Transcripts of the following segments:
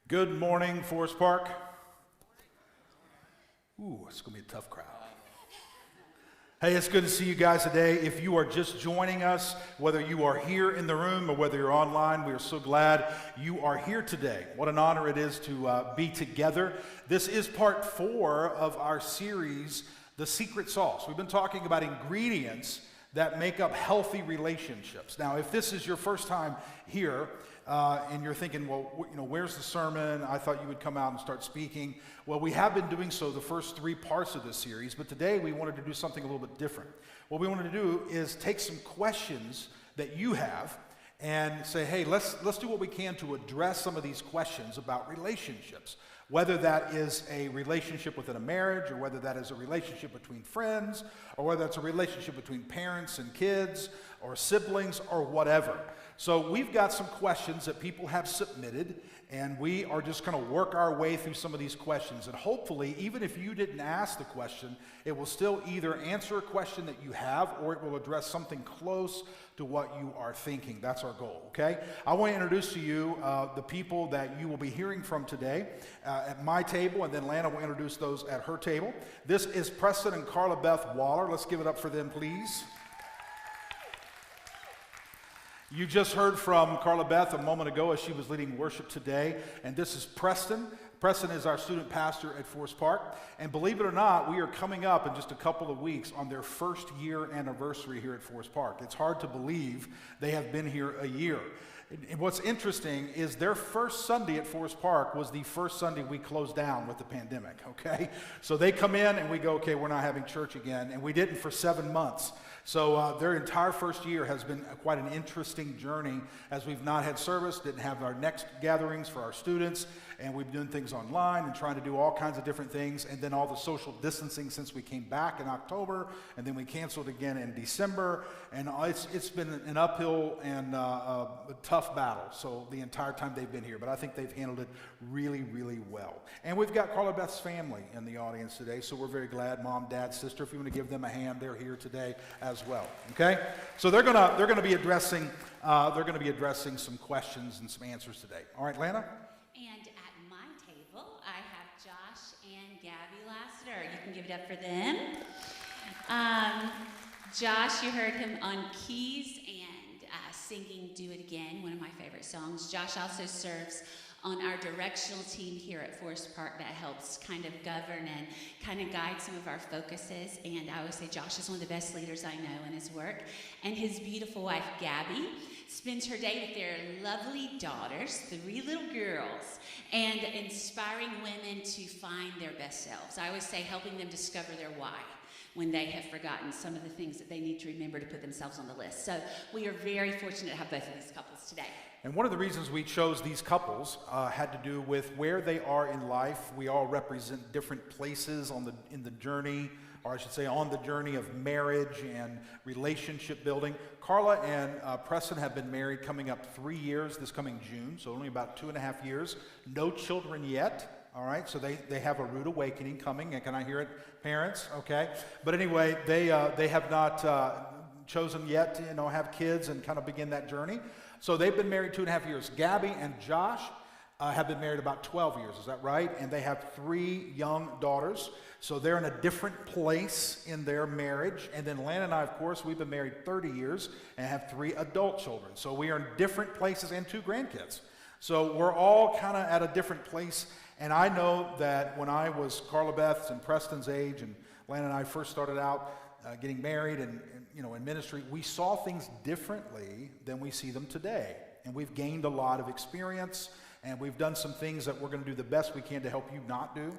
Good morning, Forest Park. Ooh, it's going to be a tough crowd. Hey, it's good to see you guys today. If you are just joining us, whether you are here in the room or whether you're online, we are so glad you are here today. What an honor it is to be together. This is part 4 of our series, The Secret Sauce. We've been talking about ingredients that make up healthy relationships. Now, if this is your first time here, and you're thinking, well, where's the sermon? I thought you would come out and start speaking. Well, we have been doing so the first 3 parts of this series, but today we wanted to do something a little bit different. What we wanted to do is take some questions that you have and say, hey, let's do what we can to address some of these questions about relationships. Whether that is a relationship within a marriage, or whether that is a relationship between friends, or whether it's a relationship between parents and kids, or siblings, or whatever. So we've got some questions that people have submitted, and we are just going to work our way through some of these questions. And hopefully, even if you didn't ask the question, it will still either answer a question that you have, or it will address something close to what you are thinking. That's our goal, okay? I want to introduce to you the people that you will be hearing from today at my table, and then Lana will introduce those at her table. This is Preston and Carla Beth Waller. Let's give it up for them, please. You just heard from Carla Beth a moment ago as she was leading worship today, and this is Preston. Preston is our student pastor at Forest Park, and believe it or not, we are coming up in just a couple of weeks on their first year anniversary here at Forest Park. It's hard to believe they have been here a year. And what's interesting is their first Sunday at Forest Park was the first Sunday we closed down with the pandemic, okay? So they come in and we go, okay, we're not having church again, and we didn't for 7 months. So their entire first year has been quite an interesting journey as we've not had service, didn't have our next gatherings for our students, and we've been doing things online and trying to do all kinds of different things, and then all the social distancing since we came back in October, and then we canceled again in December, and it's been an uphill and a tough battle, so the entire time they've been here, but I think they've handled it really, really well. And we've got Carla Beth's family in the audience today, so we're very glad. Mom, dad, sister, if you want to give them a hand, they're here today as well. Okay, so they're gonna be addressing some questions and some answers today. All right, Lana. And at my table, I have Josh and Gabby Lassiter. You can give it up for them. Josh, you heard him on keys and singing "Do It Again," one of my favorite songs. Josh also serves on our directional team here at Forest Park that helps kind of govern and kind of guide some of our focuses. And I always say Josh is one of the best leaders I know in his work. And his beautiful wife, Gabby, spends her day with their lovely daughters, 3 little girls, and inspiring women to find their best selves. I always say helping them discover their why when they have forgotten some of the things that they need to remember to put themselves on the list. So we are very fortunate to have both of these couples today. And one of the reasons we chose these couples had to do with where they are in life. We all represent different places in the journey, or I should say on the journey of marriage and relationship building. Carla and Preston have been married coming up 3 years this coming June, so only about 2.5 years. No children yet, all right? So they have a rude awakening coming, and can I hear it, parents? Okay. But anyway, they have not chosen yet to have kids and kind of begin that journey. So they've been married 2.5 years. Gabby and Josh have been married about 12 years, is that right? And they have 3 young daughters. So they're in a different place in their marriage. And then Lana and I, of course, we've been married 30 years and have 3 adult children. So we are in different places and 2 grandkids. So we're all kind of at a different place. And I know that when I was Carla Beth's and Preston's age, and Lana and I first started out getting married and in ministry, we saw things differently than we see them today. And we've gained a lot of experience, and we've done some things that we're going to do the best we can to help you not do,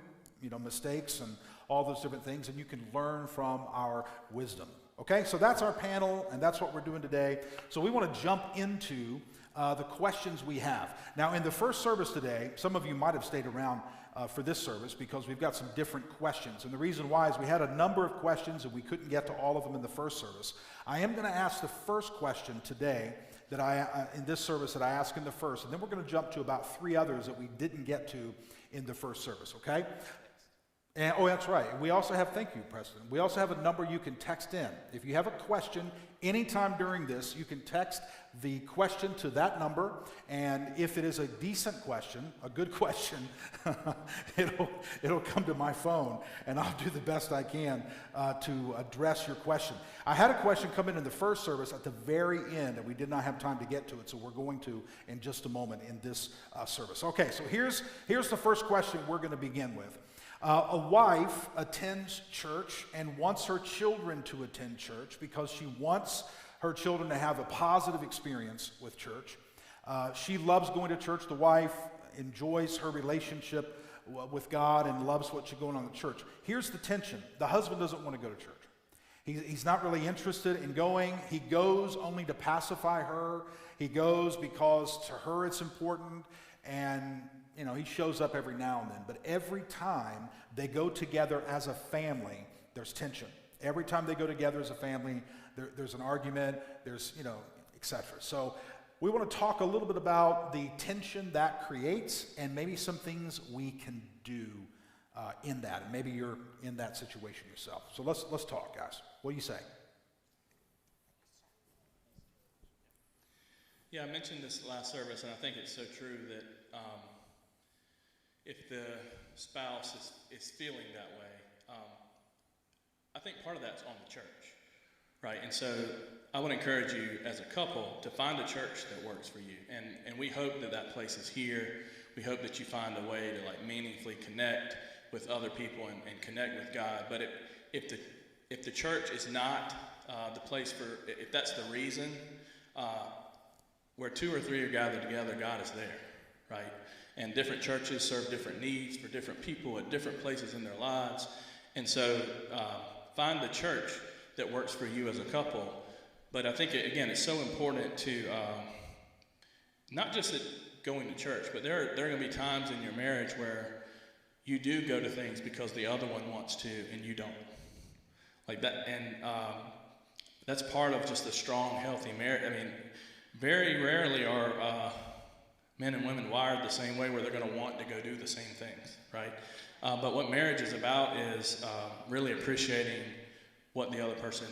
mistakes and all those different things, and you can learn from our wisdom. Okay, so that's our panel, and that's what we're doing today. So we want to jump into the questions we have. Now, in the first service today, some of you might have stayed around for this service because we've got some different questions. And the reason why is we had a number of questions and we couldn't get to all of them in the first service. I am going to ask the first question today that in this service that I asked in the first, and then we're going to jump to about 3 others that we didn't get to in the first service, okay? And, oh, that's right. We also have, thank you, Preston. We also have a number you can text in. If you have a question, anytime during this, you can text the question to that number. And if it is a decent question, a good question, it'll come to my phone, and I'll do the best I can to address your question. I had a question come in the first service at the very end, and we did not have time to get to it, so we're going to in just a moment in this service. Okay, so here's the first question we're going to begin with. A wife attends church and wants her children to attend church because she wants her children to have a positive experience with church. She loves going to church. The wife enjoys her relationship with God and loves what's going on in the church. Here's the tension. The husband doesn't want to go to church. He's not really interested in going. He goes only to pacify her. He goes because to her it's important, and he shows up every now and then, but every time they go together as a family, there's tension. Every time they go together as a family, there's an argument, there's, etc. So we want to talk a little bit about the tension that creates and maybe some things we can do in that. And maybe you're in that situation yourself. So let's talk, guys. What do you say? Yeah, I mentioned this last service, and I think it's so true that if the spouse is feeling that way, I think part of that's on the church, right? And so I would encourage you as a couple to find a church that works for you. And we hope that place is here. We hope that you find a way to meaningfully connect with other people and connect with God. But if the church is not the place if that's the reason, where 2 or 3 are gathered together, God is there, right? And different churches serve different needs for different people at different places in their lives. And so find the church that works for you as a couple. But I think, again, it's so important to not just going to church, but there are going to be times in your marriage where you do go to things because the other one wants to and you don't. Like that, and that's part of just a strong, healthy marriage. I mean, very rarely are men and women wired the same way where they're going to want to go do the same things, right? But what marriage is about is really appreciating what the other person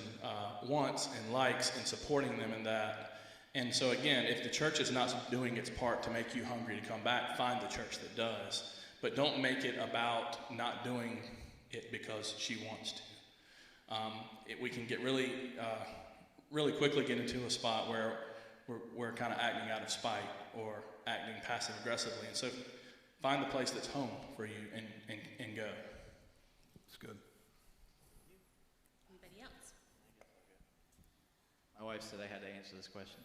wants and likes and supporting them in that. And so again, if the church is not doing its part to make you hungry to come back, find the church that does. But don't make it about not doing it because she wants to. We can get really quickly get into a spot where we're kind of acting out of spite or acting passive aggressively. And so find the place that's home for you and go. It's good. Anybody else? My wife said I had to answer this question.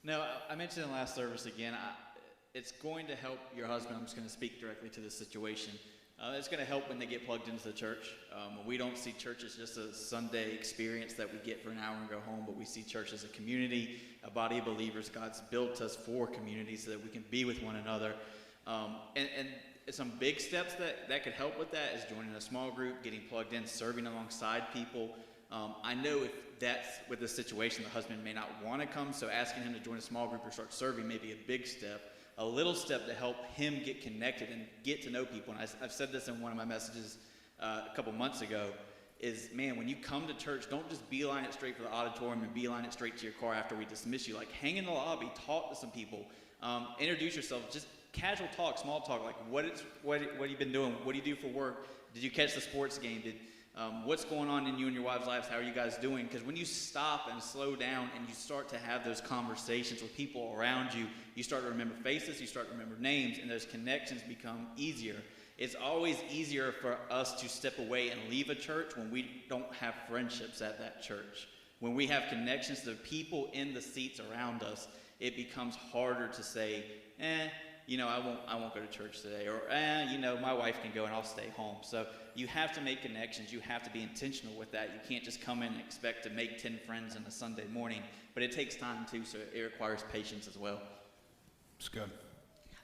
No, I mentioned in the last service again, it's going to help your husband. I'm just going to speak directly to the situation. It's going to help when they get plugged into the church. We don't see church as just a Sunday experience that we get for an hour and go home, but we see church as a community, a body of believers. God's built us for community so that we can be with one another. And some big steps that could help with that is joining a small group, getting plugged in, serving alongside people. I know if that's with the situation, the husband may not want to come, so asking him to join a small group or start serving may be a big step. A little step to help him get connected and get to know people. And I've said this in one of my messages a couple months ago, is, man, when you come to church, don't just beeline it straight for the auditorium and beeline it straight to your car after we dismiss you. Like, hang in the lobby, talk to some people, introduce yourself, just casual talk, small talk, like what have you been doing? What do you do for work? Did you catch the sports game? What's going on in you and your wives' lives? How are you guys doing? Because when you stop and slow down and you start to have those conversations with people around you, you start to remember faces, you start to remember names, and those connections become easier. It's always easier for us to step away and leave a church when we don't have friendships at that church. When we have connections to the people in the seats around us, it becomes harder to say, I won't go to church today, or my wife can go and I'll stay home. So you have to make connections. You have to be intentional with that. You can't just come in and expect to make 10 friends on a Sunday morning, but it takes time too, so it requires patience as well. It's good.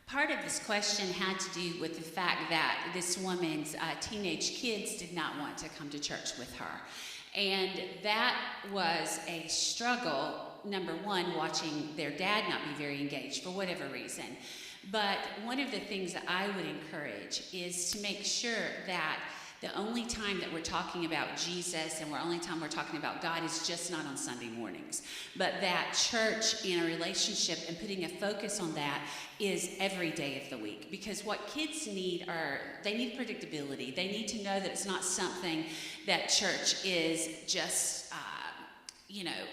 Part of this question had to do with the fact that this woman's teenage kids did not want to come to church with her. And that was a struggle, number one, watching their dad not be very engaged for whatever reason. But one of the things that I would encourage is to make sure that the only time that we're talking about Jesus and the only time we're talking about God is just not on Sunday mornings. But that church and a relationship and putting a focus on that is every day of the week. Because what kids need they need predictability. They need to know that it's not something that church is just,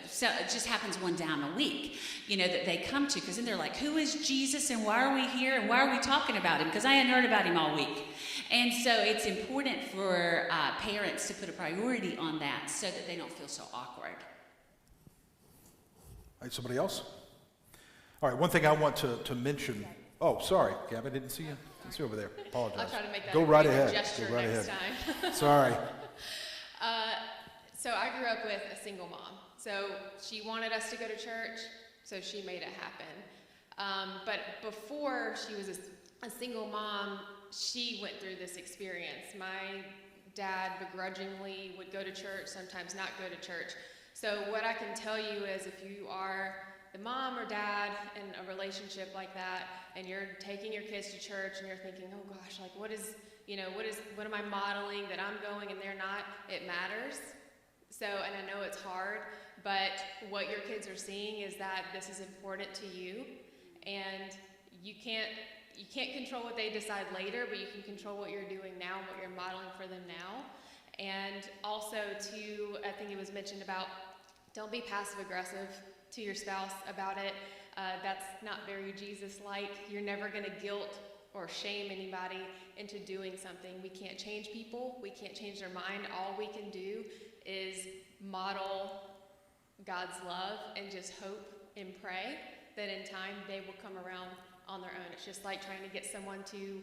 so it just happens one time a week, that they come to. Because then they're like, who is Jesus and why are we here and why are we talking about him? Because I hadn't heard about him all week. And so it's important for parents to put a priority on that so that they don't feel so awkward. All right, somebody else? All right, one thing I want to mention. Oh, sorry, Gab, I didn't see you. I see you over there. Apologize. I'll try to make that Go a right greater ahead. gesture Go right next ahead. time. Sorry. So I grew up with a single mom. So she wanted us to go to church, so she made it happen. But before she was a single mom, she went through this experience. My dad begrudgingly would go to church, sometimes not go to church. So what I can tell you is if you are the mom or dad in a relationship like that, and you're taking your kids to church and you're thinking, oh gosh, like what am I modeling that I'm going and they're not? It matters. So, and I know it's hard, but what your kids are seeing is that this is important to you, and you can't control what they decide later, but you can control what you're doing now and what you're modeling for them now. And also I think it was mentioned about, don't be passive aggressive to your spouse about it. That's not very Jesus-like. You're never going to guilt or shame anybody into doing something. We can't change people. We can't change their mind. All we can do is model God's love and just hope and pray that in time they will come around on their own. It's just like trying to get someone to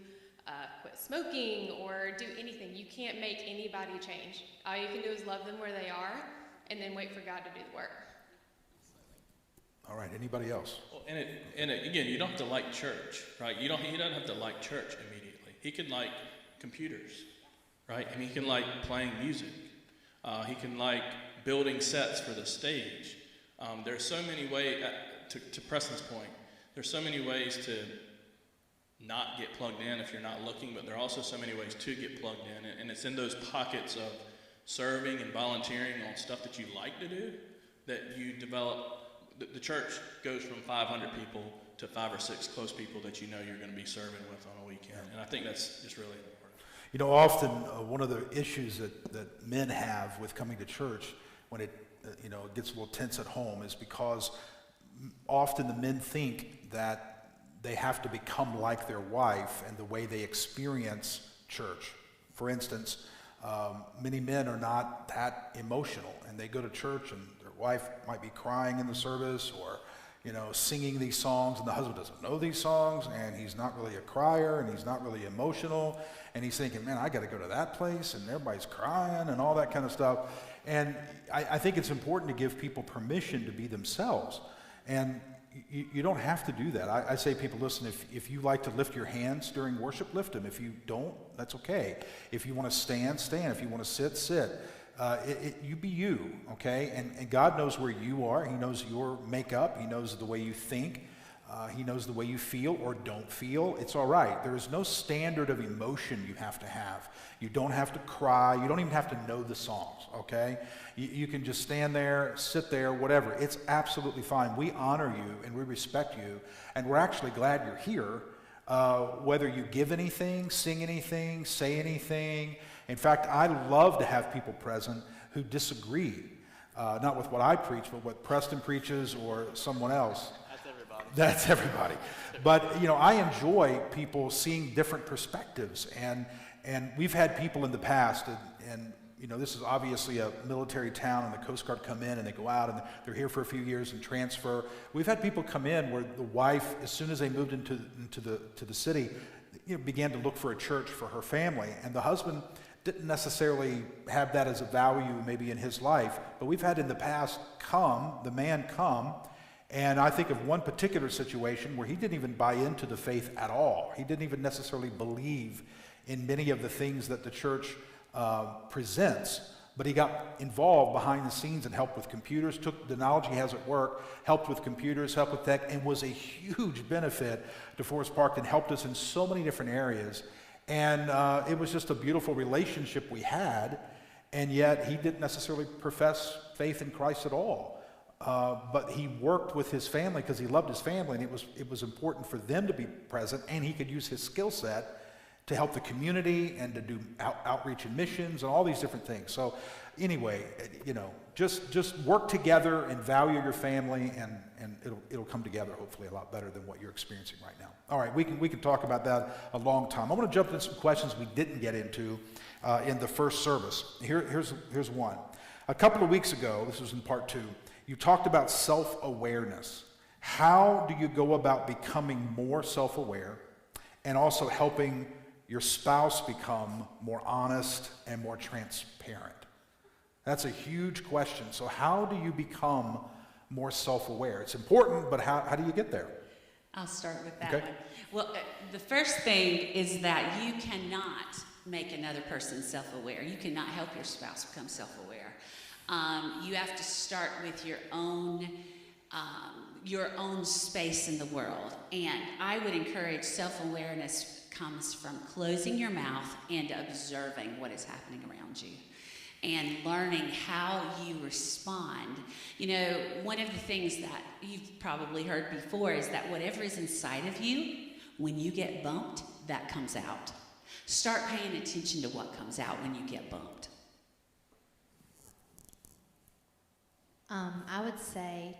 quit smoking or do anything. You can't make anybody change. All you can do is love them where they are and then wait for God to do the work. All right, anybody else? Well, again, you don't have to like church, right? He doesn't have to like church immediately. He can like computers, right? I mean, he can like playing music. He can like building sets for the stage. There's so many ways, to Preston's point, there's so many ways to not get plugged in if you're not looking, but there are also so many ways to get plugged in. And it's in those pockets of serving and volunteering on stuff that you like to do that you develop. The church goes from 500 people to 5 or 6 close people that you know you're going to be serving with on a weekend. And I think that's just really important. Often one of the issues that men have with coming to church when it gets a little tense at home is because often the men think that they have to become like their wife and the way they experience church. For instance, many men are not that emotional, and they go to church and their wife might be crying in the service or singing these songs, and the husband doesn't know these songs, and he's not really a crier, and he's not really emotional, and he's thinking, man, I got to go to that place, and everybody's crying, and all that kind of stuff. And I think it's important to give people permission to be themselves, and you don't have to do that. I say to people, listen, if you like to lift your hands during worship, lift them. If you don't, that's okay. If you want to stand, stand. If you want to sit, sit. You be you, okay? And God knows where you are. He knows your makeup. He knows the way you think. He knows the way you feel or don't feel. It's all right. There is no standard of emotion you have to have. You don't have to cry. You don't even have to know the songs, okay? You can just stand there, sit there, whatever. It's absolutely fine. We honor you and we respect you, and we're actually glad you're here, whether you give anything, sing anything, say anything. In fact, I love to have people present who disagree, not with what I preach, but what Preston preaches or someone else. That's everybody. But, I enjoy people seeing different perspectives. And we've had people in the past, and this is obviously a military town, and the Coast Guard come in and they go out and they're here for a few years and transfer. We've had people come in where the wife, as soon as they moved into the city, began to look for a church for her family. And the husband didn't necessarily have that as a value maybe in his life. But we've had in the past the man come, and I think of one particular situation where he didn't even buy into the faith at all. He didn't even necessarily believe in many of the things that the church presents. but he got involved behind the scenes and helped with computers, took the knowledge he has at work, helped with computers, helped with tech, and was a huge benefit to Forest Park and helped us in so many different areas. And it was just a beautiful relationship we had, and yet he didn't necessarily profess faith in Christ at all. But he worked with his family because he loved his family, and it was important for them to be present, and he could use his skill set to help the community and to do outreach and missions and all these different things. So anyway, just work together and value your family, and it'll come together hopefully a lot better than what you're experiencing right now. All right, we can talk about that a long time. I want to jump into some questions we didn't get into in the first service. Here's one. A couple of weeks ago, this was in part 2, you talked about self-awareness. How do you go about becoming more self-aware and also helping your spouse become more honest and more transparent? That's a huge question. So how do you become more self-aware? It's important, but how do you get there? I'll start with that Okay. one. Well, the first thing is that you cannot make another person self-aware. You cannot help your spouse become self-aware. You have to start with your own space in the world. And I would encourage self-awareness comes from closing your mouth and observing what is happening around you and learning how you respond. One of the things that you've probably heard before is that whatever is inside of you, when you get bumped, that comes out. Start paying attention to what comes out when you get bumped. I would say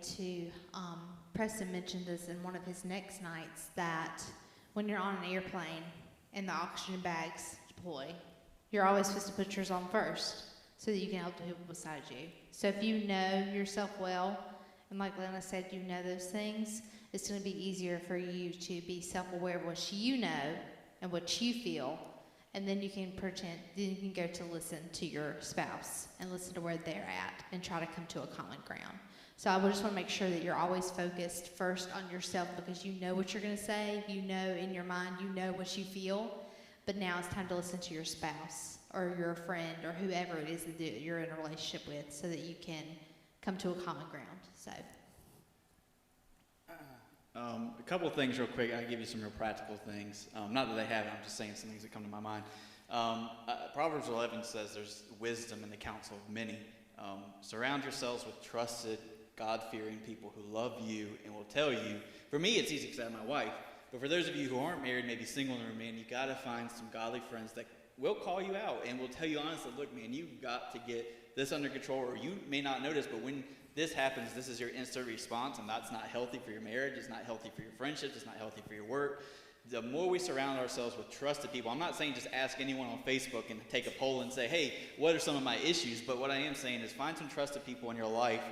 Preston mentioned this in one of his next nights, that when you're on an airplane and the oxygen bags deploy, you're always supposed to put yours on first so that you can help the people beside you. So if you know yourself well, and like Lena said, you know those things, it's going to be easier for you to be self-aware of what you know and what you feel, and then you can go to listen to your spouse and listen to where they're at and try to come to a common ground. So I would just want to make sure that you're always focused first on yourself, because you know what you're going to say, you know in your mind, you know what you feel, but now it's time to listen to your spouse or your friend or whoever it is that you're in a relationship with, so that you can come to a common ground. So. A couple of things real quick. I'll give you some real practical things. Not that they have it, I'm just saying some things that come to my mind. Proverbs 11 says there's wisdom in the counsel of many. Surround yourselves with trusted, God-fearing people who love you and will tell you. For me, it's easy because I have my wife. But for those of you who aren't married, maybe single in the room, man, you got to find some godly friends that will call you out and will tell you honestly, look, man, you've got to get this under control, or you may not notice, but when this happens, this is your instant response, and that's not healthy for your marriage, it's not healthy for your friendships, it's not healthy for your work. The more we surround ourselves with trusted people, I'm not saying just ask anyone on Facebook and take a poll and say, hey, what are some of my issues? But what I am saying is find some trusted people in your life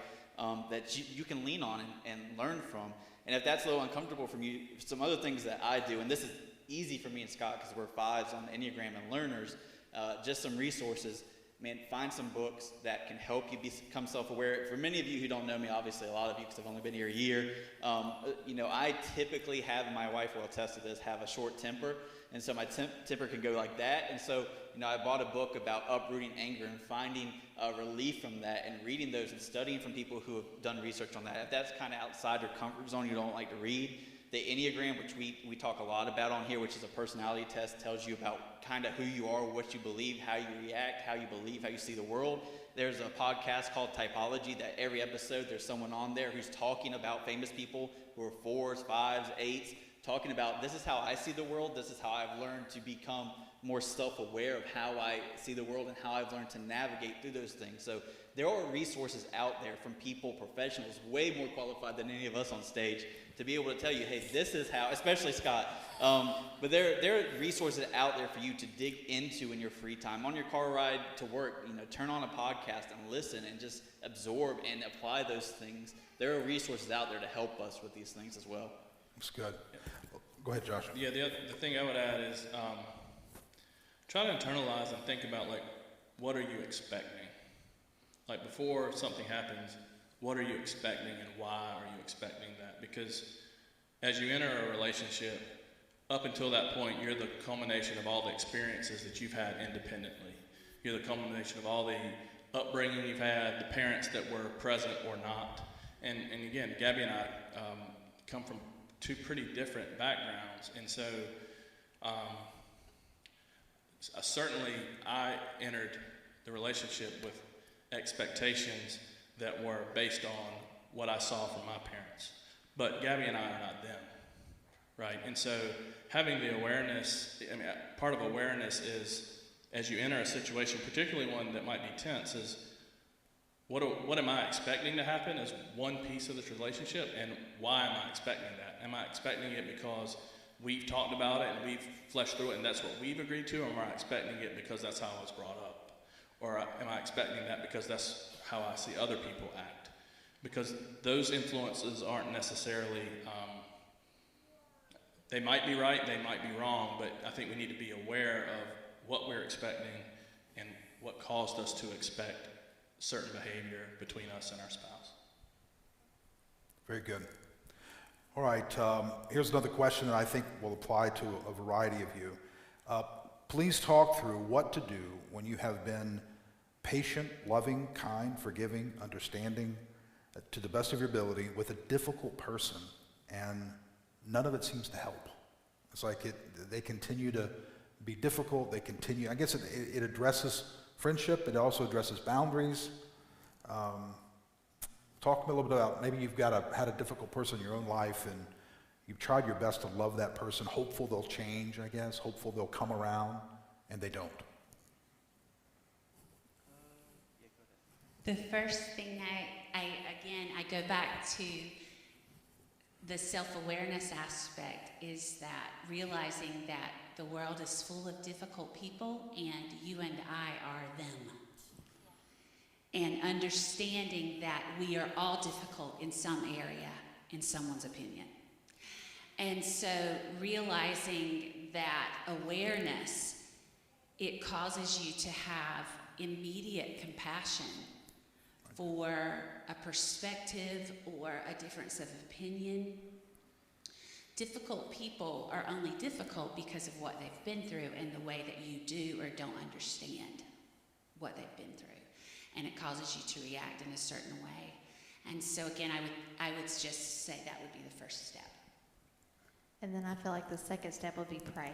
that you can lean on and learn from. And if that's a little uncomfortable for you, some other things that I do, and this is easy for me and Scott because we're 5s on the Enneagram and learners, just some resources. Man, find some books that can help you become self-aware. For many of you who don't know me, obviously a lot of you, because I've only been here a year, I typically have, and my wife will attest to this, have a short temper. And so my temper can go like that. And so, I bought a book about uprooting anger and finding relief from that, and reading those and studying from people who have done research on that. If that's kind of outside your comfort zone, you don't like to read, the Enneagram, which we talk a lot about on here, which is a personality test, tells you about kind of who you are, what you believe, how you react, how you believe, how you see the world. There's a podcast called Typology that every episode there's someone on there who's talking about famous people who are 4s, 5s, 8s, talking about this is how I see the world, this is how I've learned to become more self-aware of how I see the world and how I've learned to navigate through those things. So there are resources out there from people, professionals, way more qualified than any of us on stage, to be able to tell you, hey, this is how, especially Scott, but there are resources out there for you to dig into in your free time. On your car ride to work, turn on a podcast and listen and just absorb and apply those things. There are resources out there to help us with these things as well. That's good. Go ahead, Josh. Yeah, the thing I would add is try to internalize and think about, what are you expecting? Before something happens, what are you expecting and why are you expecting that? Because as you enter a relationship, up until that point, you're the culmination of all the experiences that you've had independently. You're the culmination of all the upbringing you've had, the parents that were present or not. And again, Gabby and I come from two pretty different backgrounds, and so certainly I entered the relationship with expectations that were based on what I saw from my parents. But Gabby and I are not them, right? And so having the awareness, I mean, part of awareness is, as you enter a situation, particularly one that might be tense, is what am I expecting to happen is one piece of this relationship, and why am I expecting that? Am I expecting it because we've talked about it and we've fleshed through it and that's what we've agreed to, or am I expecting it because that's how I was brought up? Or am I expecting that because that's how I see other people act? Because those influences aren't necessarily, they might be right, they might be wrong, but I think we need to be aware of what we're expecting and what caused us to expect certain behavior between us and our spouse. Very good. All right, here's another question that I think will apply to a variety of you. Please talk through what to do when you have been patient, loving, kind, forgiving, understanding, to the best of your ability with a difficult person, and none of it seems to help. It's like they continue to be difficult, they continue, I guess it addresses friendship, it also addresses boundaries. Talk to me a little bit about, maybe you've had a difficult person in your own life and you've tried your best to love that person, hopeful they'll change, I guess, hopeful they'll come around, and they don't. The first thing I go back to the self-awareness aspect, is that realizing that the world is full of difficult people and you and I are them. And understanding that we are all difficult in some area, in someone's opinion. And so realizing that awareness, it causes you to have immediate compassion for a perspective or a difference of opinion. Difficult people are only difficult because of what they've been through and the way that you do or don't understand what they've been through. And it causes you to react in a certain way. And so again, I would just say that would be the first step. And then I feel like the second step would be pray.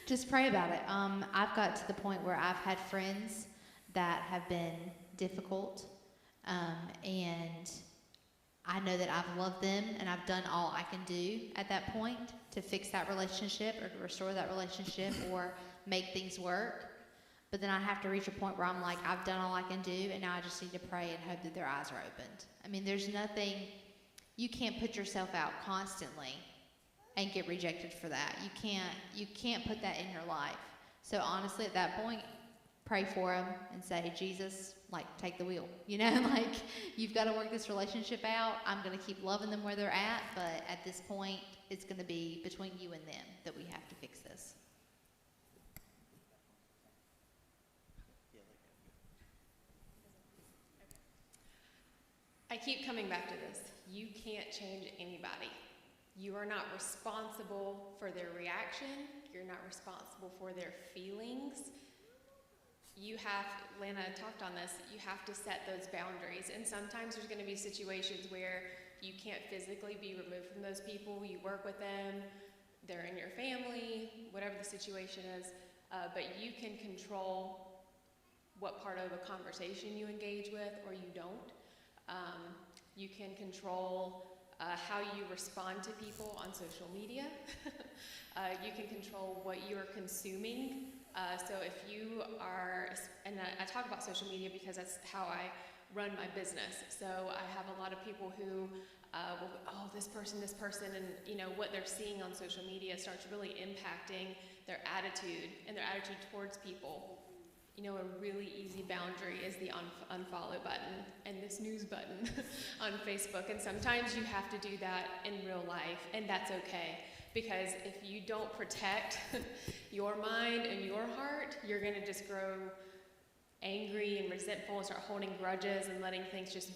Just pray about it. I've got to the point where I've had friends that have been difficult, and I know that I've loved them and I've done all I can do at that point to fix that relationship or to restore that relationship or make things work. But then I have to reach a point where I'm like, I've done all I can do, and now I just need to pray and hope that their eyes are opened. I mean, there's nothing, you can't put yourself out constantly and get rejected for that. You can't put that in your life. So honestly, at that point, pray for them and say, Jesus, like, take the wheel. You know, like, you've got to work this relationship out. I'm going to keep loving them where they're at, but at this point, it's going to be between you and them that we have to fix this. I keep coming back to this. You can't change anybody. You are not responsible for their reaction. You're not responsible for their feelings. You have, Lana talked on this, you have to set those boundaries. And sometimes there's going to be situations where you can't physically be removed from those people. You work with them, they're in your family, whatever the situation is. But you can control what part of a conversation you engage with or you don't. You can control how you respond to people on social media. You can control what you are consuming. So if you are, and I talk about social media because that's how I run my business. So I have a lot of people who will go, oh, this person, and you know what they're seeing on social media starts really impacting their attitude and their attitude towards people. You know, a really easy boundary is the unfollow button and this news button on Facebook. And sometimes you have to do that in real life, and that's okay. Because if you don't protect your mind and your heart, you're going to just grow angry and resentful and start holding grudges and letting things just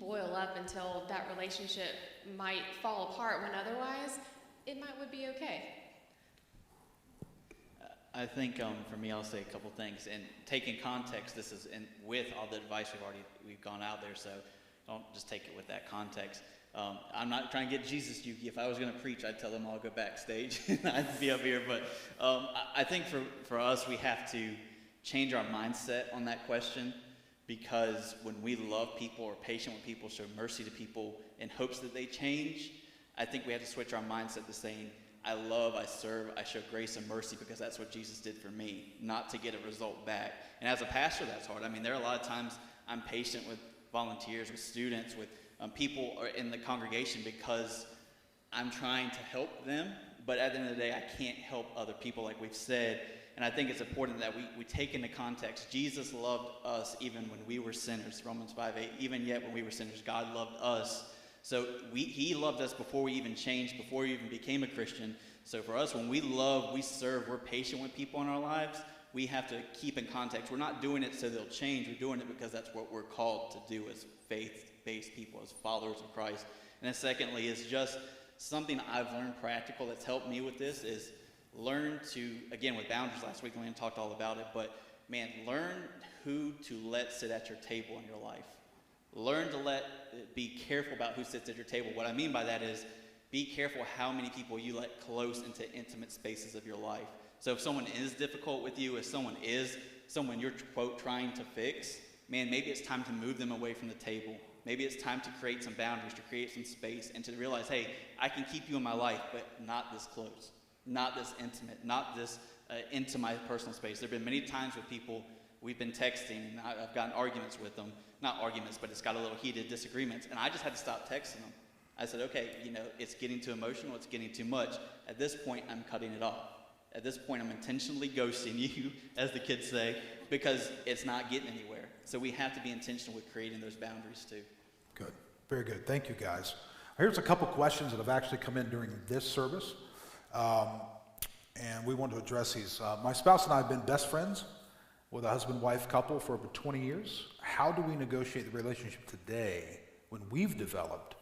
boil up until that relationship might fall apart when otherwise it would be okay. I think for me, I'll say a couple things. And taking context, this is with all the advice we've gone out there, so don't just take it with that context. I'm not trying to get Jesus, Yuki. If I was going to preach, I'd tell them all go backstage and I'd be up here. But I think for us, we have to change our mindset on that question, because when we love people or patient with people, show mercy to people in hopes that they change, I think we have to switch our mindset to saying, I love, I serve, I show grace and mercy because that's what Jesus did for me, not to get a result back. And as a pastor, that's hard. I mean, there are a lot of times I'm patient with volunteers, with students, with people in the congregation because I'm trying to help them, but at the end of the day, I can't help other people like we've said. And I think it's important that we take into context, Jesus loved us even when we were sinners, Romans 5:8, even yet when we were sinners, God loved us. So he loved us before we even changed, before we even became a Christian. So for us, when we love, we serve, we're patient with people in our lives, we have to keep in context. We're not doing it so they'll change. We're doing it because that's what we're called to do as faith-based people, as followers of Christ. And then secondly is just something I've learned practical that's helped me with this is learn to, again, with boundaries last week, Lynn talked all about it, but man, learn who to let sit at your table in your life. Learn to be careful about who sits at your table. What I mean by that is be careful how many people you let close into intimate spaces of your life. So if someone is difficult with you, if someone you're, quote, trying to fix, man, maybe it's time to move them away from the table. Maybe it's time to create some boundaries, to create some space, and to realize, hey, I can keep you in my life, but not this close, not this intimate, not this into my personal space. There have been many times with people, we've been texting, and I've gotten arguments with them. Not arguments, but it's got a little heated disagreements, and I just had to stop texting them. I said, okay, it's getting too emotional, it's getting too much. At this point, I'm cutting it off. At this point, I'm intentionally ghosting you, as the kids say, because it's not getting anywhere. So we have to be intentional with creating those boundaries too. Good. Very good. Thank you, guys. Here's a couple questions that have actually come in during this service, and we want to address these. My spouse and I have been best friends with a husband-wife couple for over 20 years. How do we negotiate the relationship today when we've developed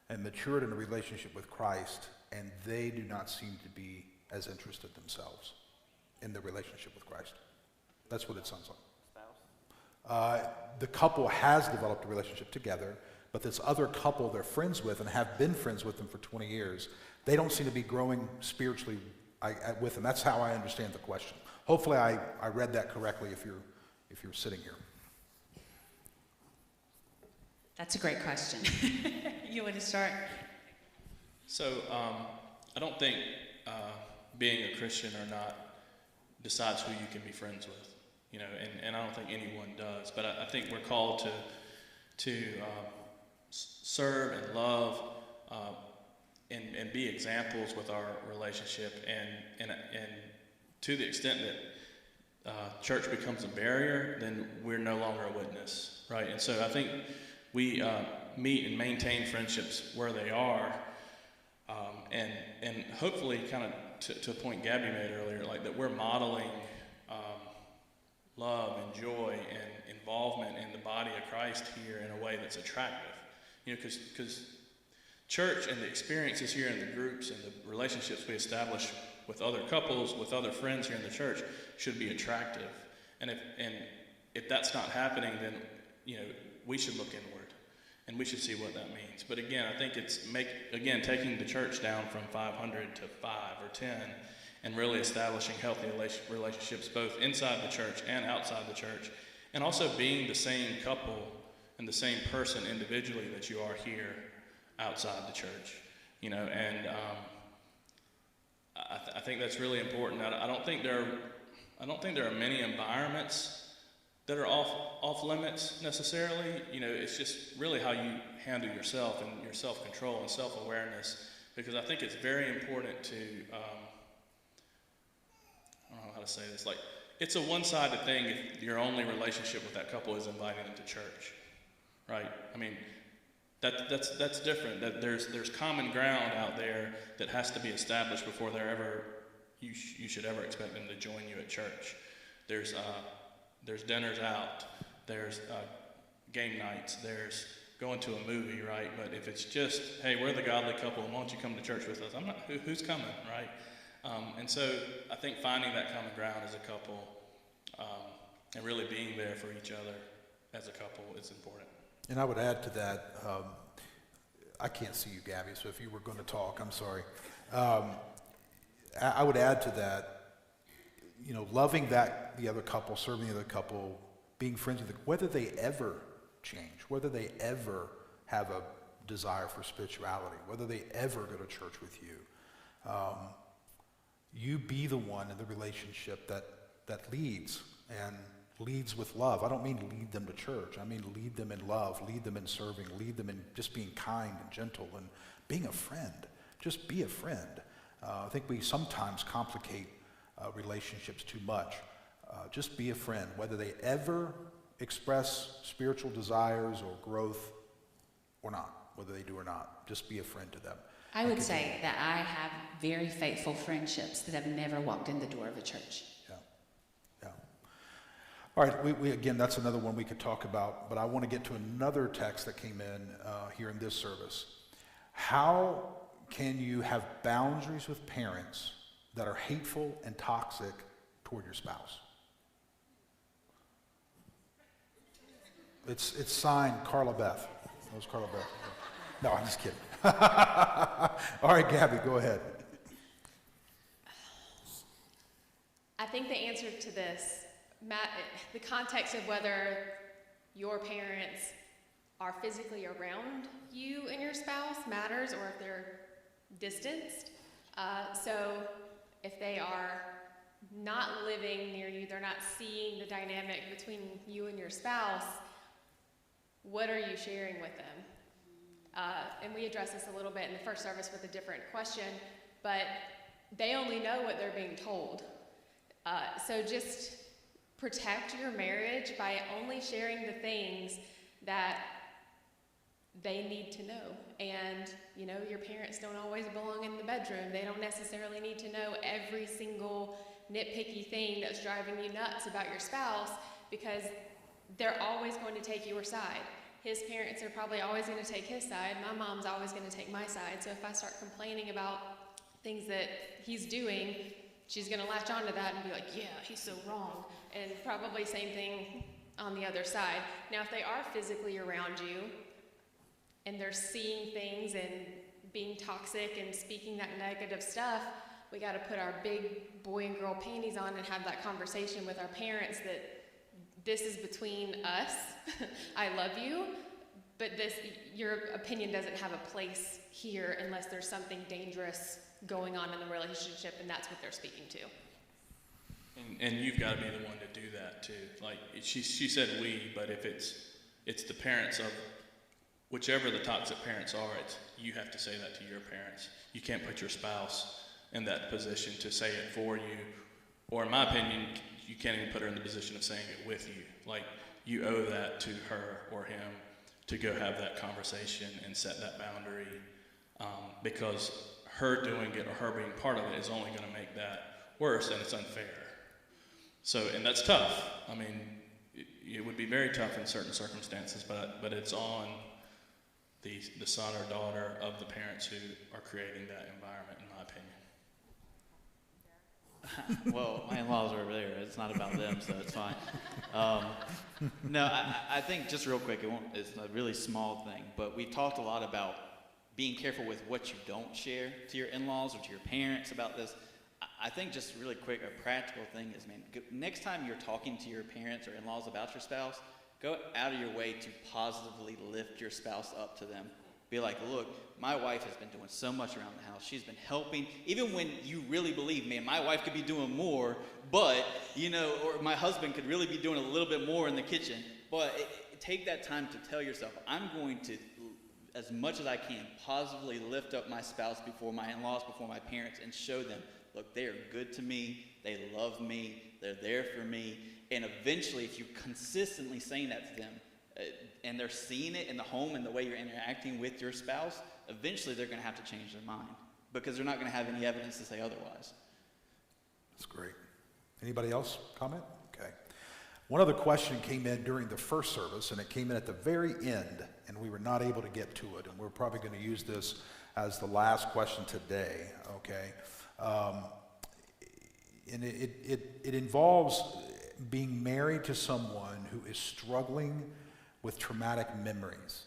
and matured in a relationship with Christ and they do not seem to be as interested themselves in the relationship with Christ? That's what it sounds like. The couple has developed a relationship together, but this other couple they're friends with and have been friends with them for 20 years, they don't seem to be growing spiritually with them. That's how I understand the question. Hopefully I read that correctly if you're sitting here. That's a great question. You want to start? So I don't think being a Christian or not decides who you can be friends with, and I don't think anyone does. But I think we're called to serve and love and be examples with our relationship, and to the extent that church becomes a barrier, then we're no longer a witness, right? And so I think we meet and maintain friendships where they are, and hopefully kind of to a point Gabby made earlier, like that we're modeling love and joy and involvement in the body of Christ here in a way that's attractive. Because church and the experiences here in the groups and the relationships we establish with other couples, with other friends here in the church should be attractive. And if that's not happening, then we should look inward and we should see what that means. But again, I think it's taking the church down from 500 to 5 or 10 and really establishing healthy relationships both inside the church and outside the church, and also being the same couple and the same person individually that you are here outside the church. I think that's really important. I don't think there are many environments that are off limits necessarily. It's just really how you handle yourself and your self-control and self-awareness, because I think it's very important to I don't know how to say this, like it's a one-sided thing if your only relationship with that couple is inviting them to church, right? I mean, that's different. That there's common ground out there that has to be established before you should ever expect them to join you at church. There's dinners out, there's game nights, there's going to a movie, right? But if it's just, hey, we're the godly couple, and why don't you come to church with us? I'm not. Who's coming, right? And so I think finding that common ground as a couple and really being there for each other as a couple is important. And I would add to that, I can't see you, Gabby, so if you were going to talk, I'm sorry. I would add to that, loving the other couple, serving the other couple, being friends with them, whether they ever change, whether they ever have a desire for spirituality, whether they ever go to church with you, you be the one in the relationship that leads, and leads with love. I don't mean lead them to church. I mean lead them in love, lead them in serving, lead them in just being kind and gentle and being a friend. Just be a friend. I think we sometimes complicate relationships too much. Just be a friend, whether they ever express spiritual desires or growth or not, whether they do or not. Just be a friend to them. I would say that I have very faithful friendships that have never walked in the door of a church. Yeah. All right, we again, that's another one we could talk about, but I want to get to another text that came in here in this service. How can you have boundaries with parents that are hateful and toxic toward your spouse? It's signed Carla Beth. That was Carla Beth. No, I'm just kidding. All right, Gabby, go ahead. I think the answer to this, Matt, the context of whether your parents are physically around you and your spouse matters, or if they're distanced. So if they are not living near you, they're not seeing the dynamic between you and your spouse, what are you sharing with them? And we addressed this a little bit in the first service with a different question, but they only know what they're being told. So just protect your marriage by only sharing the things that they need to know. And, your parents don't always belong in the bedroom. They don't necessarily need to know every single nitpicky thing that's driving you nuts about your spouse, because they're always going to take your side. His parents are probably always going to take his side. My mom's always going to take my side. So if I start complaining about things that he's doing, she's going to latch onto that and be like, yeah, he's so wrong. And probably same thing on the other side. Now, if they are physically around you and they're seeing things and being toxic and speaking that negative stuff, we got to put our big boy and girl panties on and have that conversation with our parents that this is between us. I love you, but your opinion doesn't have a place here unless there's something dangerous going on in the relationship, and that's what they're speaking to. And you've got to be the one to do that too. Like she said we, but if it's the parents of whichever the toxic parents are, you have to say that to your parents. You can't put your spouse in that position to say it for you, or in my opinion, you can't even put her in the position of saying it with you. Like, you owe that to her or him to go have that conversation and set that boundary, because her doing it or her being part of it is only going to make that worse, and it's unfair. So, and that's tough. I mean, it would be very tough in certain circumstances, but it's on the son or daughter of the parents who are creating that environment, in my opinion. Well, my in-laws are over there. It's not about them, so it's fine. No, I think just real quick, it's a really small thing, but we talked a lot about being careful with what you don't share to your in-laws or to your parents about this. I think just really quick, a practical thing is, next time you're talking to your parents or in-laws about your spouse, go out of your way to positively lift your spouse up to them. Be like, look, my wife has been doing so much around the house. She's been helping, even when you really believe, man, my wife could be doing more, but, or my husband could really be doing a little bit more in the kitchen. But take that time to tell yourself, I'm going to, as much as I can, positively lift up my spouse before my in-laws, before my parents, and show them, look, they are good to me, they love me, they're there for me. And eventually, if you're consistently saying that to them, and they're seeing it in the home and the way you're interacting with your spouse, eventually they're going to have to change their mind, because they're not going to have any evidence to say otherwise. That's great. Anybody else comment? Okay. One other question came in during the first service, and it came in at the very end, and we were not able to get to it, and we're probably going to use this as the last question today, okay? and it involves being married to someone who is struggling with traumatic memories.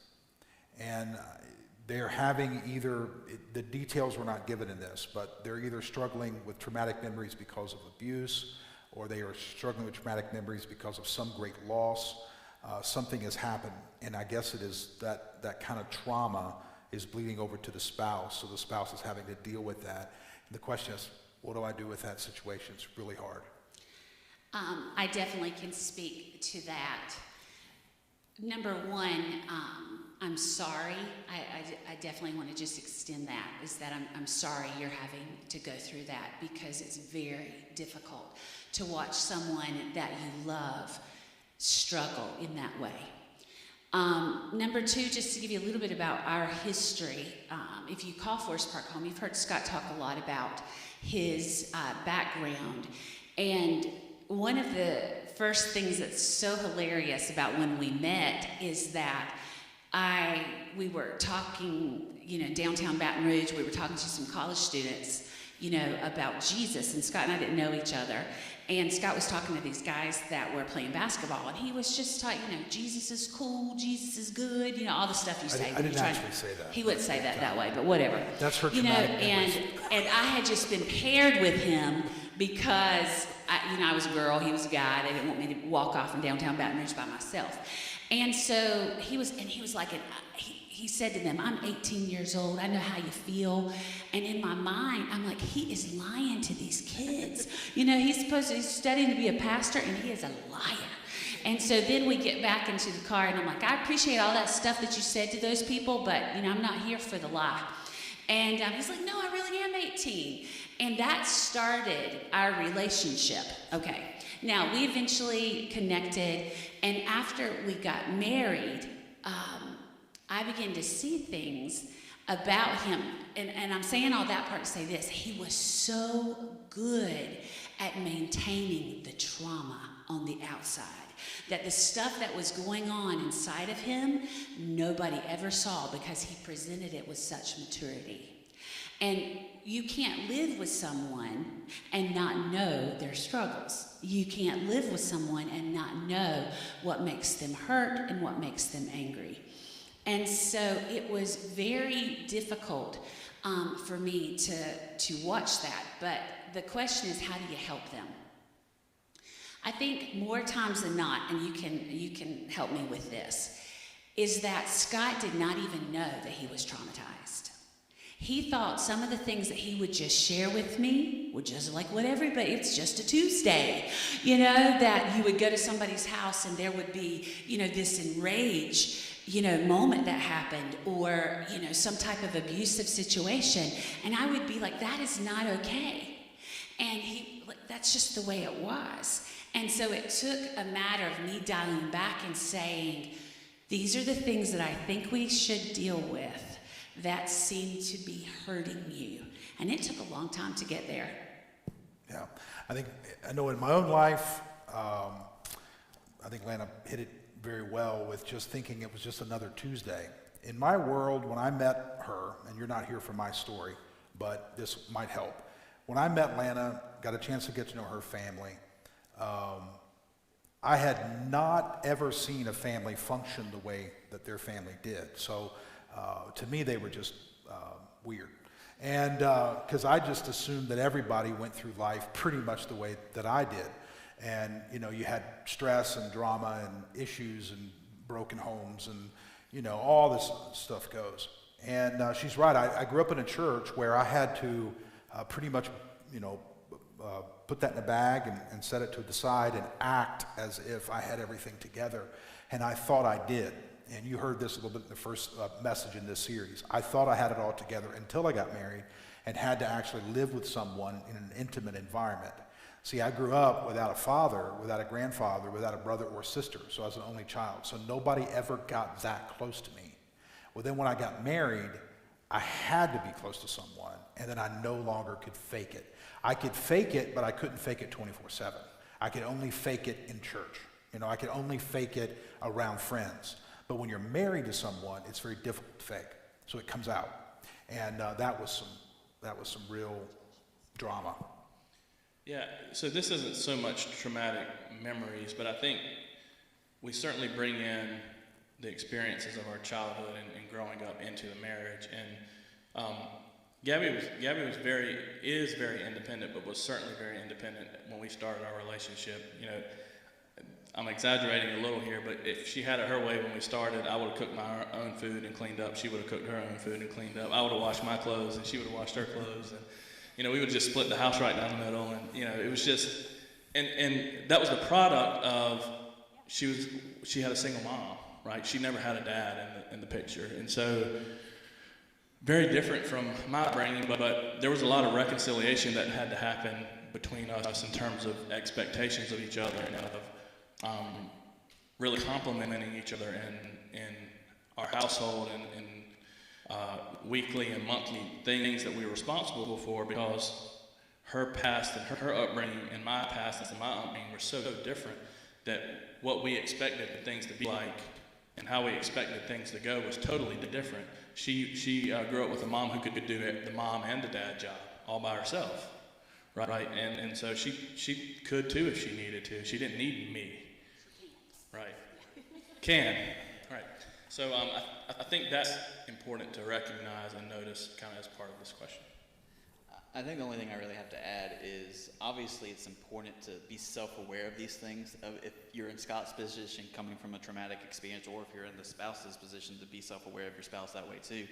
And they're having the details were not given in this, but they're either struggling with traumatic memories because of abuse, or they are struggling with traumatic memories because of some great loss. Something has happened, and I guess it is that kind of trauma is bleeding over to the spouse, so the spouse is having to deal with that. And the question is, what do I do with that situation? It's really hard. I definitely can speak to that. Number one, I'm sorry. I definitely want to just extend that, is that I'm sorry you're having to go through that, because it's very difficult to watch someone that you love struggle in that way. Number two, just to give you a little bit about our history, if you call Forest Park home, you've heard Scott talk a lot about his background. And one of the first things that's so hilarious about when we met is that we were talking, downtown Baton Rouge, we were talking to some college students, about Jesus, and Scott and I didn't know each other. And Scott was talking to these guys that were playing basketball, and he was just talking, Jesus is cool, Jesus is good, all the stuff you say. I didn't actually say that. He wouldn't say that way, but whatever. That's her traumatic memories. And I had just been paired with him because, I was a girl, he was a guy. They didn't want me to walk off in downtown Baton Rouge by myself. And so he was like, he said to them, I'm 18 years old, I know how you feel. And in my mind, I'm like, he is lying to these kids. He's studying to be a pastor, and he is a liar. And so then we get back into the car, and I'm like, I appreciate all that stuff that you said to those people, but, I'm not here for the lie. And he's like, no, I really am 18. And that started our relationship. Okay. Now, we eventually connected, and after we got married, I began to see things about him. And I'm saying all that part to say this. He was so good at maintaining the trauma on the outside, that the stuff that was going on inside of him, nobody ever saw, because he presented it with such maturity. And you can't live with someone and not know their struggles. You can't live with someone and not know what makes them hurt and what makes them angry. And so it was very difficult for me to watch that. But the question is, how do you help them? I think more times than not, and you can help me with this, is that Scott did not even know that he was traumatized. He thought some of the things that he would just share with me were just like what everybody, it's just a Tuesday, that you would go to somebody's house and there would be, this enraged, moment that happened, or, some type of abusive situation. And I would be like, that is not okay. And that's just the way it was. And so it took a matter of me dialing back and saying, these are the things that I think we should deal with that seem to be hurting you. And it took a long time to get there. Yeah, I know in my own life, I think Lana hit it very well with just thinking it was just another Tuesday. In my world, when I met her, and you're not here for my story, but this might help. When I met Lana, got a chance to get to know her family, I had not ever seen a family function the way that their family did. So to me, they were just weird. And because I just assumed that everybody went through life pretty much the way that I did. And, you had stress and drama and issues and broken homes and, all this stuff goes. And she's right. I grew up in a church where I had to pretty much, put that in a bag and set it to the side and act as if I had everything together. And I thought I did. And you heard this a little bit in the first message in this series. I thought I had it all together until I got married and had to actually live with someone in an intimate environment. See, I grew up without a father, without a grandfather, without a brother or sister, so I was an only child. So nobody ever got that close to me. Well, then when I got married, I had to be close to someone, and then I no longer could fake it. I could fake it, but I couldn't fake it 24/7. I could only fake it in church. I could only fake it around friends. But when you're married to someone, it's very difficult to fake. So it comes out. And that was some real drama. Yeah, so this isn't so much traumatic memories, but I think we certainly bring in the experiences of our childhood and growing up into the marriage. And Gabby is very independent, but was certainly very independent when we started our relationship. You know, I'm exaggerating a little here, but if she had it her way when we started, I would have cooked my own food and cleaned up. She would have cooked her own food and cleaned up. I would have washed my clothes and she would have washed her clothes. And, you know, we would just split the house right down the middle. And, you know, it was just, and that was the product of, she had a single mom, right? She never had a dad in the picture. And so, very different from my upbringing, but there was a lot of reconciliation that had to happen between us in terms of expectations of each other and of really complimenting each other in our household and weekly and monthly things that we were responsible for, because her past and her upbringing and my past and my upbringing were so different that what we expected things to be like and how we expected things to go was totally different. She grew up with a mom who could do the mom and the dad job all by herself, right? And so she could too if she needed to. She didn't need me, right? Can, right? So I think that's important to recognize and notice kind of as part of this question. I think the only thing I really have to add is obviously it's important to be self-aware of these things. If you're in Scott's position coming from a traumatic experience, or if you're in the spouse's position, to be self-aware of your spouse that way too.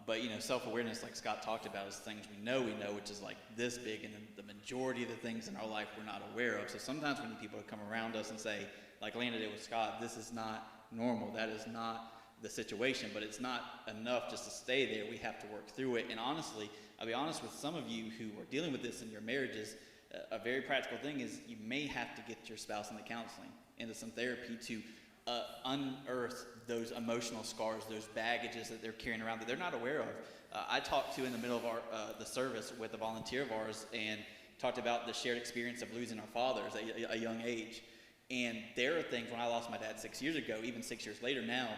But you know, self-awareness, like Scott talked about, is things we know, which is like this big, and the majority of the things in our life we're not aware of. So sometimes we need people to come around us and say, like Lana did with Scott, this is not normal, that is not the situation, but it's not enough just to stay there. We have to work through it. And honestly, I'll be honest with some of you who are dealing with this in your marriages, a very practical thing is you may have to get your spouse into counseling, into some therapy to unearth those emotional scars, those baggages that they're carrying around that they're not aware of. I talked to in the middle of the service with a volunteer of ours and talked about the shared experience of losing our fathers at a young age. And there are things, when I lost my dad 6 years ago, even 6 years later now,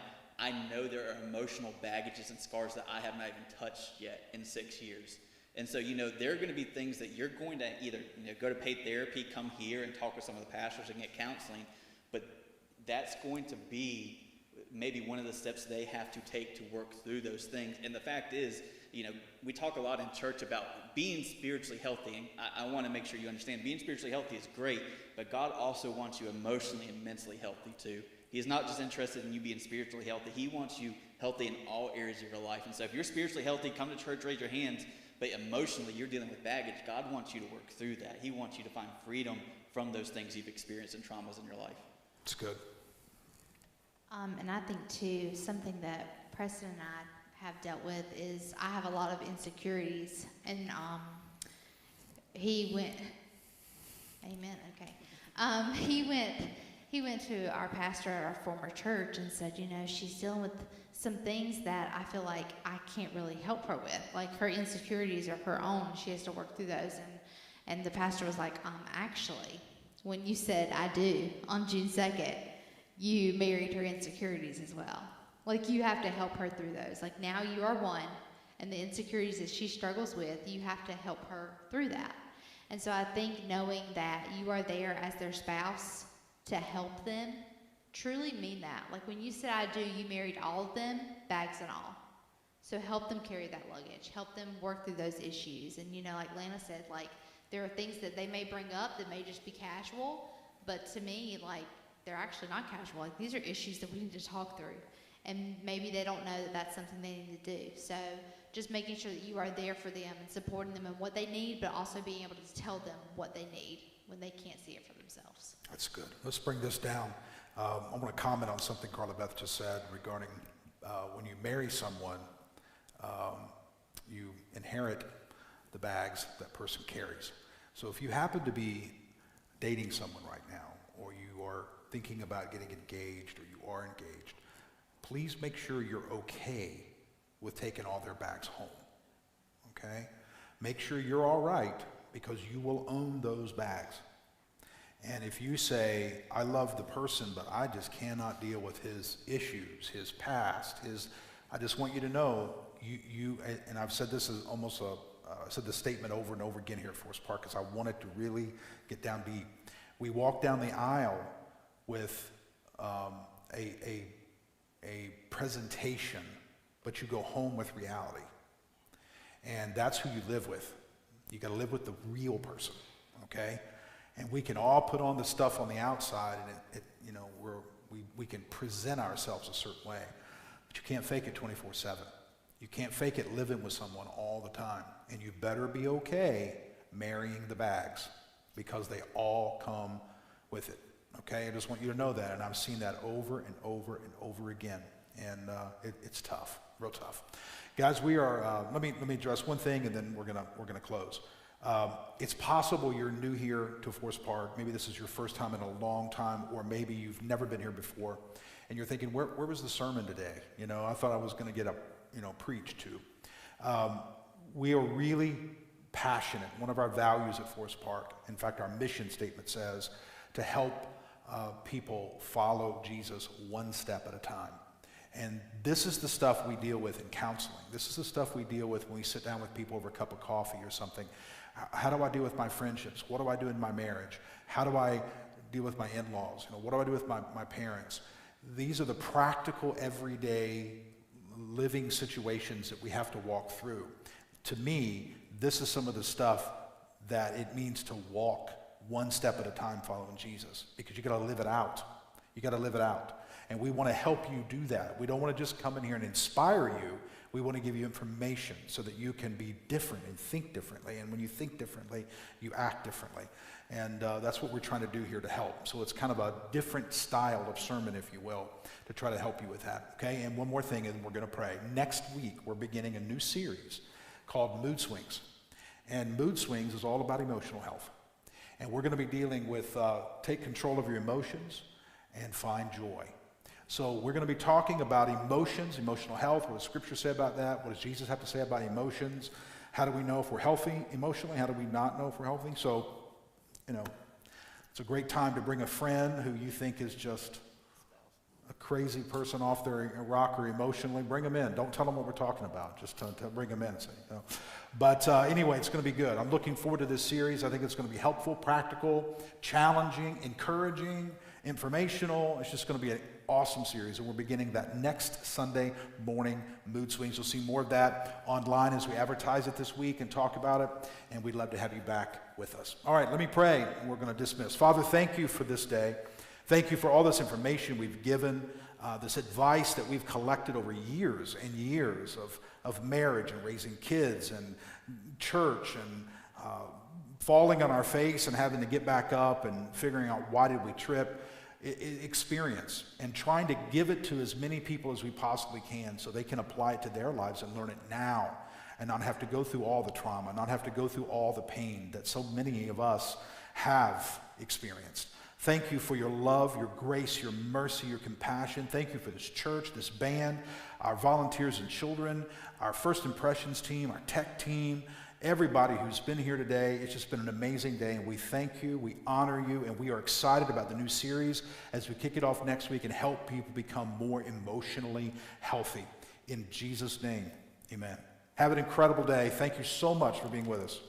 I know there are emotional baggages and scars that I have not even touched yet in 6 years. And so, you know, there are going to be things that you're going to either, you know, go to paid therapy, come here and talk with some of the pastors and get counseling, but that's going to be maybe one of the steps they have to take to work through those things. And the fact is, you know, we talk a lot in church about being spiritually healthy, and I want to make sure you understand being spiritually healthy is great, but God also wants you emotionally and mentally healthy too. He is not just interested in you being spiritually healthy. He wants you healthy in all areas of your life. And so if you're spiritually healthy, come to church, raise your hands, but emotionally you're dealing with baggage, God wants you to work through that. He wants you to find freedom from those things you've experienced and traumas in your life. It's good. And I think too, something that Preston and I have dealt with is I have a lot of insecurities, and he went, amen, okay. He went to our pastor at our former church and said, you know, she's dealing with some things that I feel like I can't really help her with. Like her insecurities are her own. She has to work through those. And the pastor was like, actually, when you said I do on June 2nd, you married her insecurities as well. Like you have to help her through those. Like now you are one, and the insecurities that she struggles with, you have to help her through that. And so I think knowing that you are there as their spouse to help them, truly mean that. Like when you said I do, you married all of them, bags and all. So help them carry that luggage. Help them work through those issues. And you know, like Lana said, like there are things that they may bring up that may just be casual, but to me, like they're actually not casual. Like these are issues that we need to talk through. And maybe they don't know that that's something they need to do. So just making sure that you are there for them and supporting them in what they need, but also being able to tell them what they need when they can't see it for themselves. That's good. Let's bring this down. I want to comment on something Carla Beth just said regarding when you marry someone, you inherit the bags that person carries. So if you happen to be dating someone right now, or you are thinking about getting engaged, or you are engaged, please make sure you're okay with taking all their bags home, okay? Make sure you're all right, because you will own those bags. And if you say, I love the person, but I just cannot deal with his issues, his past, I just want you to know, and I've said this as almost said this statement over and over again here at Forest Park because I wanted to really get down deep. We walk down the aisle with a presentation, but you go home with reality. And that's who you live with. You got to live with the real person, okay? And we can all put on the stuff on the outside, and we can present ourselves a certain way, but you can't fake it 24/7. You can't fake it living with someone all the time, and you better be okay marrying the bags because they all come with it. Okay, I just want you to know that, and I've seen that over and over and over again, and it's tough, real tough. Guys, we are. Let me address one thing, and then we're gonna close. It's possible you're new here to Forest Park. Maybe this is your first time in a long time, or maybe you've never been here before, and you're thinking, where was the sermon today? I thought I was going to get up, preached to. We are really passionate. One of our values at Forest Park, in fact, our mission statement says, to help people follow Jesus one step at a time. And this is the stuff we deal with in counseling. This is the stuff we deal with when we sit down with people over a cup of coffee or something. How do I deal with my friendships? What do I do in my marriage? How do I deal with my in-laws? What do I do with my parents? These are the practical, everyday, living situations that we have to walk through. To me, this is some of the stuff that it means to walk one step at a time following Jesus, because you got to live it out. You got to live it out. And we want to help you do that. We don't want to just come in here and inspire you. We want to give you information so that you can be different and think differently. And when you think differently, you act differently. And that's what we're trying to do here to help. So it's kind of a different style of sermon, if you will, to try to help you with that. Okay? And one more thing, and we're going to pray. Next week, we're beginning a new series called Mood Swings. And Mood Swings is all about emotional health. And we're going to be dealing with take control of your emotions and find joy. So we're going to be talking about emotions, emotional health. What does Scripture say about that? What does Jesus have to say about emotions? How do we know if we're healthy emotionally? How do we not know if we're healthy? So, it's a great time to bring a friend who you think is just a crazy person off their rocker emotionally. Bring them in. Don't tell them what we're talking about. Just bring them in. But anyway, it's going to be good. I'm looking forward to this series. I think it's going to be helpful, practical, challenging, encouraging, informational. It's just going to be an awesome series, and we're beginning that next Sunday morning, Mood Swings. You'll see more of that online as we advertise it this week and talk about it, and we'd love to have you back with us. All right, let me pray, and we're going to dismiss. Father, thank you for this day. Thank you for all this information we've given, this advice that we've collected over years and years of marriage and raising kids and church and falling on our face and having to get back up and figuring out why did we trip. Experience and trying to give it to as many people as we possibly can so they can apply it to their lives and learn it now and not have to go through all the trauma, not have to go through all the pain that so many of us have experienced. Thank you for your love, your grace, your mercy, your compassion. Thank you for this church, this band, our volunteers and children, our First Impressions team, our tech team, everybody who's been here today. It's just been an amazing day, and we thank you, we honor you, and we are excited about the new series as we kick it off next week and help people become more emotionally healthy. In Jesus' name, amen. Have an incredible day. Thank you so much for being with us.